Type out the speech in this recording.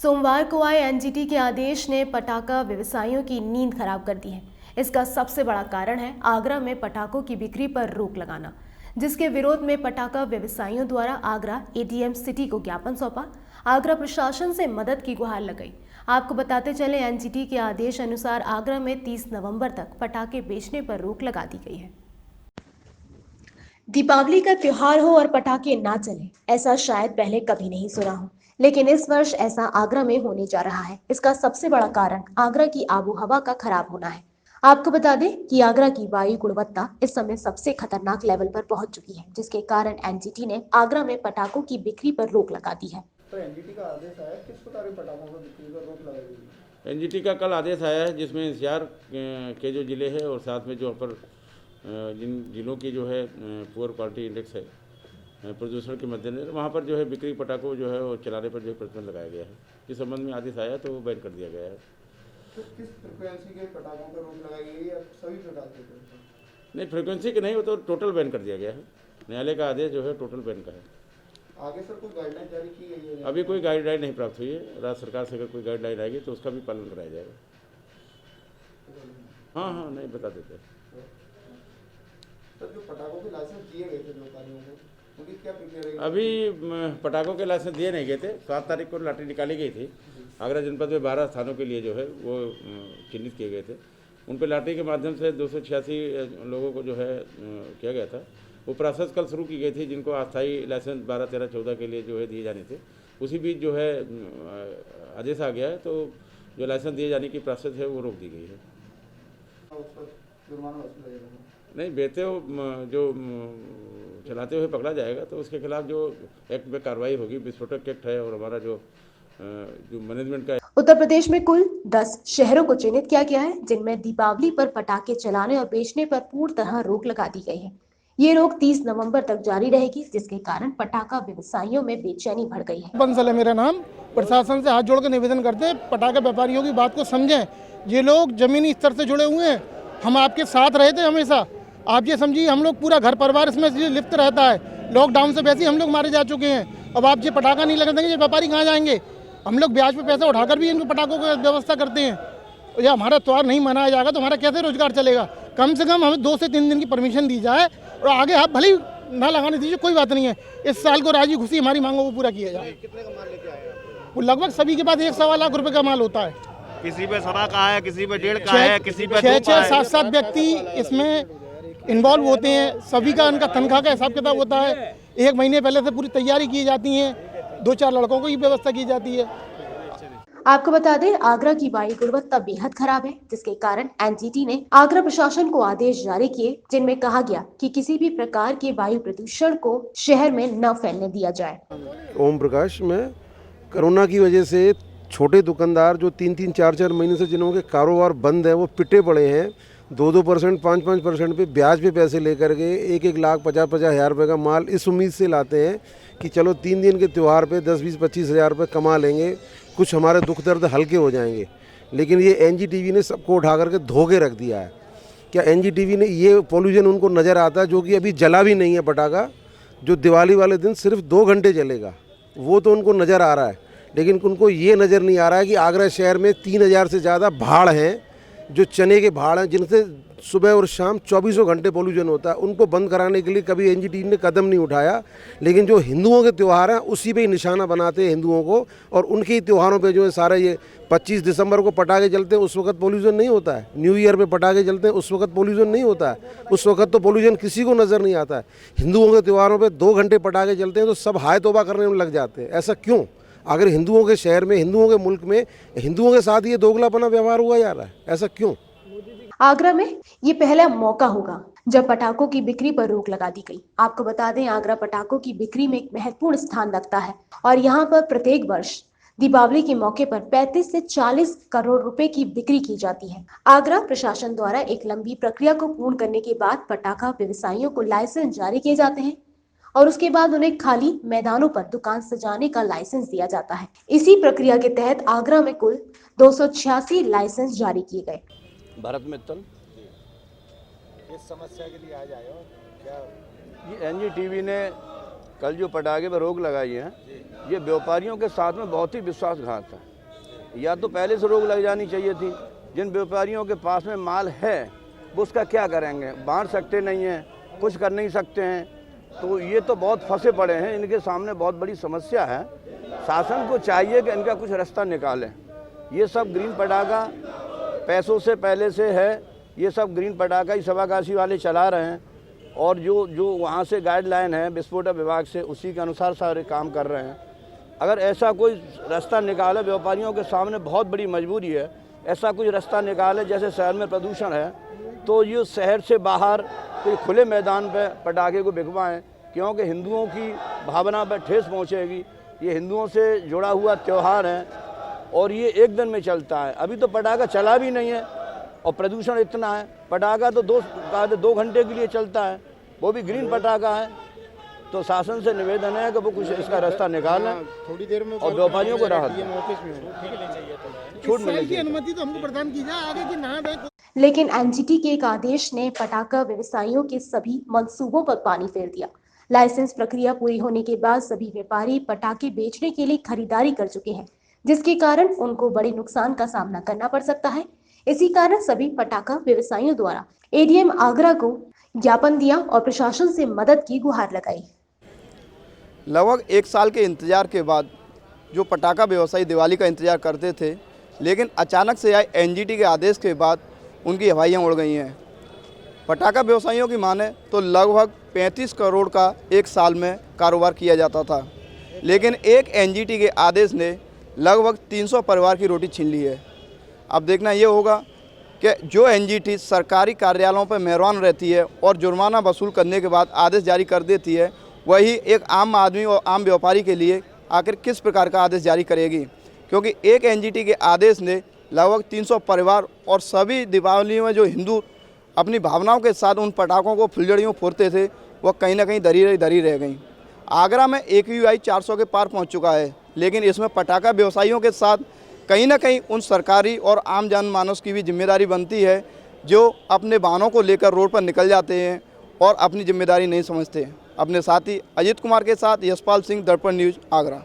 सोमवार को आए एनजीटी के आदेश ने पटाखा व्यवसायियों की नींद खराब कर दी है। इसका सबसे बड़ा कारण है आगरा में पटाखों की बिक्री पर रोक लगाना, जिसके विरोध में पटाखा व्यवसायियों द्वारा आगरा एडीएम सिटी को ज्ञापन सौंपा। आगरा प्रशासन से मदद की गुहार लगाई। आपको बताते चले, एनजीटी के आदेश अनुसार आगरा में 30 नवंबर तक पटाखे बेचने पर रोक लगा दी गई है। दीपावली का त्योहार हो और पटाखे ना चले, ऐसा शायद पहले कभी नहीं सुना हो, लेकिन इस वर्ष ऐसा आगरा में होने जा रहा है। इसका सबसे बड़ा कारण आगरा की आबोहवा का खराब होना है। आपको बता दें कि आगरा की वायु गुणवत्ता इस समय सबसे खतरनाक लेवल पर पहुंच चुकी है, जिसके कारण एनजीटी ने आगरा में पटाखों की बिक्री पर रोक लगा दी है। तो एनजीटी का आदेश आया, किस प्रकार के पटाखों पर बिक्री पर रोक लगाई गई? एनजीटी का कल आदेश आया है, जिसमें एनसीआर के जो ज़िले हैं और साथ में जो अपर जिन जिलों की जो है पुअर क्वालिटी इंडेक्स है प्रदूषण के मद्देनजर, वहाँ पर जो है बिक्री पटाखों जो है वो चलाने पर जो है प्रतिबंध लगाया गया है। इस संबंध में आदेश आया तो वो बैन कर दिया गया है। तो किस फ्रिक्वेंसी के पटाखों पर रोक लगाई गई या सभी प्रकार के? नहीं, फ्रिक्वेंसी के नहीं, वो तो टोटल बैन कर दिया गया है। न्यायालय का आदेश जो है टोटल बैन का है। आगे सर कोई गाइडलाइन जारी की गई है? अभी कोई गाइडलाइन नहीं प्राप्त हुई है। राज्य सरकार से अगर कोई गाइडलाइन आएगी तो उसका भी पालन कराया जाएगा। हाँ, नहीं बता देते। सर, जो पटाखों के लाइसेंस दिए गए थे व्यापारियों को, उनकी क्या प्रक्रिया रही? अभी पटाखों के लाइसेंस दिए नहीं गए थे। 7 तारीख को लॉटरी निकाली गई थी। आगरा जनपद में 12 स्थानों के लिए जो है वो चिन्हित किए गए थे। उन पर लॉटरी के माध्यम से 286 लोगों को जो है किया गया था। वो प्रोसेस कल शुरू की गई थी, जिनको अस्थायी लाइसेंस 12, 13, 14 के लिए जो है दिए जाने थे। उसी बीच जो है आदेश आ गया है, तो जो लाइसेंस दिए जाने की प्रोसेस है वो रोक दी गई है। नहीं, बेचते हो जो चलाते हुए पकड़ा जाएगा तो उसके खिलाफ जो एक्ट में कार्रवाई होगी। विस्फोटक एक्ट है और हमारा जो मैनेजमेंट का। उत्तर प्रदेश में कुल 10 शहरों को चिन्हित किया गया है, जिनमें दीपावली पर पटाखे चलाने और बेचने पर पूर्ण तरह रोक लगा दी गई है। ये रोक 30 नवंबर तक जारी रहेगी, जिसके कारण पटाखा व्यवसायियों में बेचैनी बढ़ गई है। बंसल है मेरा नाम। प्रशासन से हाथ जोड़कर निवेदन करते हैं, पटाखे व्यापारियों की बात को समझें। ये लोग जमीनी स्तर से जुड़े हुए हैं। हम आपके साथ रहे थे हमेशा। आप ये समझिए, हम लोग पूरा घर परिवार इसमें लिप्त रहता है। लॉकडाउन से वैसे ही हम लोग मारे जा चुके हैं। अब आप ये पटाखा नहीं लगा देंगे, ये व्यापारी कहाँ जाएंगे? हम लोग ब्याज पे पैसा उठाकर भी इनको पटाखों की व्यवस्था करते हैं। या हमारा त्यौहार नहीं मनाया जाएगा तो हमारा कैसे रोजगार चलेगा? कम से कम हमें 2 से 3 दिन की परमिशन दी जाए और आगे आप भले ही ना लगाने दीजिए, कोई बात नहीं है। इस साल को राजी खुशी हमारी मांगों को पूरा किया जाए। कितने का माल लेके आए हैं? वो लगभग सभी के पास 1-1.25 लाख रुपए का माल होता है। किसी पे 1.25 का है, किसी पे 1.5 का है, किसी पे 2 का 6-6, है। 7-7 व्यक्ति इसमें इन्वॉल्व होते हैं। सभी का उनका तनख्वाह का हिसाब किताब होता है। 1 महीने पहले से पूरी तैयारी की जाती है। 2-4 लड़कों को ही व्यवस्था की जाती है। आपको बता दें, आगरा की वायु गुणवत्ता बेहद खराब है, जिसके कारण एनजीटी ने आगरा प्रशासन को आदेश जारी किए, जिनमें कहा गया कि किसी भी प्रकार के वायु प्रदूषण को शहर में न फैलने दिया जाए। ओम प्रकाश, मैं कोरोना की वजह से छोटे दुकानदार जो 3-3, 4-4 महीने से जिन्हों के कारोबार बंद है, वो पिटे पड़े हैं। 2-2%, 5-5% पे ब्याज पे पैसे लेकर के 1-1 लाख 50-50 हज़ार रुपये का माल इस उम्मीद से लाते हैं कि चलो 3 दिन के त्यौहार पे 10-20-25 हज़ार रुपये कमा लेंगे, कुछ हमारे दुख दर्द हल्के हो जाएंगे। लेकिन ये एनजीटीवी ने सबको उठा करके धोखे रख दिया है। क्या एनजीटीवी ने ये पोल्यूशन उनको नज़र आता है, जो कि अभी जला भी नहीं है पटाखा, जो दिवाली वाले दिन सिर्फ 2 घंटे चलेगा, वो तो उनको नज़र आ रहा है। लेकिन उनको ये नज़र नहीं आ रहा है कि आगरा शहर में 3000 से ज़्यादा भाड़ हैं, जो चने के भाड़ हैं, जिनसे सुबह और शाम 24 घंटे पोल्यूशन होता है। उनको बंद कराने के लिए कभी एनजीटी ने कदम नहीं उठाया। लेकिन जो हिंदुओं के त्यौहार हैं उसी पे ही निशाना बनाते हैं हिंदुओं को, और उनके ही त्यौहारों पे जो है सारा ये 25 दिसंबर को पटाखे चलते हैं, उस वक्त पोल्यूशन नहीं होता है। न्यू ईयर पे पटाखे चलते हैं, उस वक्त पोल्यूशन नहीं होता है। उस वक्त तो पोल्यूशन किसी को नज़र नहीं आता है। हिंदुओं के त्यौहारों पर 2 घंटे पटाखे चलते हैं तो सब हाय तौबा करने में लग जाते हैं। ऐसा क्यों? अगर हिंदुओं के शहर में, हिंदुओं के मुल्क में हिंदुओं के साथ ये दोगलापना व्यवहार हुआ जा रहा है, ऐसा क्यों? आगरा में ये पहला मौका होगा जब पटाखों की बिक्री पर रोक लगा दी गई। आपको बता दें, आगरा पटाखों की बिक्री में एक महत्वपूर्ण स्थान रखता है और यहाँ पर प्रत्येक वर्ष दीपावली के मौके पर 35 से 40 करोड़ रुपए की बिक्री की जाती है। आगरा प्रशासन द्वारा एक लंबी प्रक्रिया को पूर्ण करने के बाद पटाखा व्यवसायियों को लाइसेंस जारी किए जाते हैं और उसके बाद उन्हें खाली मैदानों पर दुकान सजाने का लाइसेंस दिया जाता है। इसी प्रक्रिया के तहत आगरा में कुल 286 लाइसेंस जारी किए गए। भरत मित्तल, इस समस्या के लिए आज आए हो क्या? ये एनजीटीवी ने कल जो पटाखे पर रोक लगाई है, ये व्यापारियों के साथ में बहुत ही विश्वासघात है। या तो पहले से रोक लग जानी चाहिए थी। जिन व्यापारियों के पास में माल है वो उसका क्या करेंगे, बांट सकते नहीं हैं, कुछ कर नहीं सकते हैं, तो ये तो बहुत फंसे पड़े हैं। इनके सामने बहुत बड़ी समस्या है। शासन को चाहिए कि इनका कुछ रास्ता निकालें। ये सब ग्रीन पटाखा पैसों से पहले से है, ये सब ग्रीन पटाखा ही सभागाछी वाले चला रहे हैं और जो वहाँ से गाइडलाइन है विस्फोटक विभाग से उसी के अनुसार सारे काम कर रहे हैं। अगर ऐसा कोई रास्ता निकाले, व्यापारियों के सामने बहुत बड़ी मजबूरी है, ऐसा कोई रास्ता निकाले। जैसे शहर में प्रदूषण है तो ये शहर से बाहर कोई खुले मैदान पे पटाखे को बिकवाएं, क्योंकि हिंदुओं की भावना पर ठेस पहुंचेगी। ये हिंदुओं से जुड़ा हुआ त्यौहार है और ये एक दिन में चलता है। अभी तो पटाखा चला भी नहीं है और प्रदूषण इतना है। पटाखा तो 2 घंटे के लिए चलता है, वो भी ग्रीन पटाखा है। तो शासन से निवेदन है कि वो कुछ इसका रास्ता निकालें थोड़ी देर में और व्यापारियों को राहत दें। छूट इस मिलनी साल की चाहिए। अनुमति तो हमको प्रदान की जाए, आगे की ना दें। लेकिन एनजीटी के एक आदेश ने पटाखा व्यवसायियों के सभी मंसूबों पर पानी फेर दिया। लाइसेंस प्रक्रिया पूरी होने के बाद सभी व्यापारी पटाखे बेचने के लिए खरीदारी कर चुके हैं, जिसके कारण उनको बड़े नुकसान का सामना करना पड़ सकता है। इसी कारण सभी पटाखा व्यवसायियों द्वारा एडीएम आगरा को ज्ञापन दिया और प्रशासन से मदद की गुहार लगाई। लगभग 1 साल के इंतज़ार के बाद जो पटाखा व्यवसायी दिवाली का इंतज़ार करते थे, लेकिन अचानक से आए एनजीटी के आदेश के बाद उनकी हवाइयाँ उड़ गई हैं। पटाखा व्यवसायियों की माने तो लगभग 35 करोड़ का एक साल में कारोबार किया जाता था, लेकिन एक एनजीटी के आदेश ने लगभग 300 परिवार की रोटी छीन ली है। अब देखना ये होगा कि जो एनजीटी सरकारी कार्यालयों पर मेहरबान रहती है और जुर्माना वसूल करने के बाद आदेश जारी कर देती है, वही एक आम आदमी और आम व्यापारी के लिए आखिर किस प्रकार का आदेश जारी करेगी। क्योंकि एक एनजीटी के आदेश ने लगभग 300 परिवार और सभी दीपावली में जो हिंदू अपनी भावनाओं के साथ उन पटाखों को फुलझड़ियों फोड़ते थे, वह कहीं ना कहीं धरी रह गई। आगरा में AQI 400 के पार पहुंच चुका है, लेकिन इसमें पटाखा व्यवसायियों के साथ कहीं ना कहीं उन सरकारी और आम जनमानस की भी जिम्मेदारी बनती है, जो अपने वाहनों को लेकर रोड पर निकल जाते हैं और अपनी जिम्मेदारी नहीं समझते। अपने साथी अजीत कुमार के साथ यशपाल सिंह, दर्पण न्यूज़, आगरा।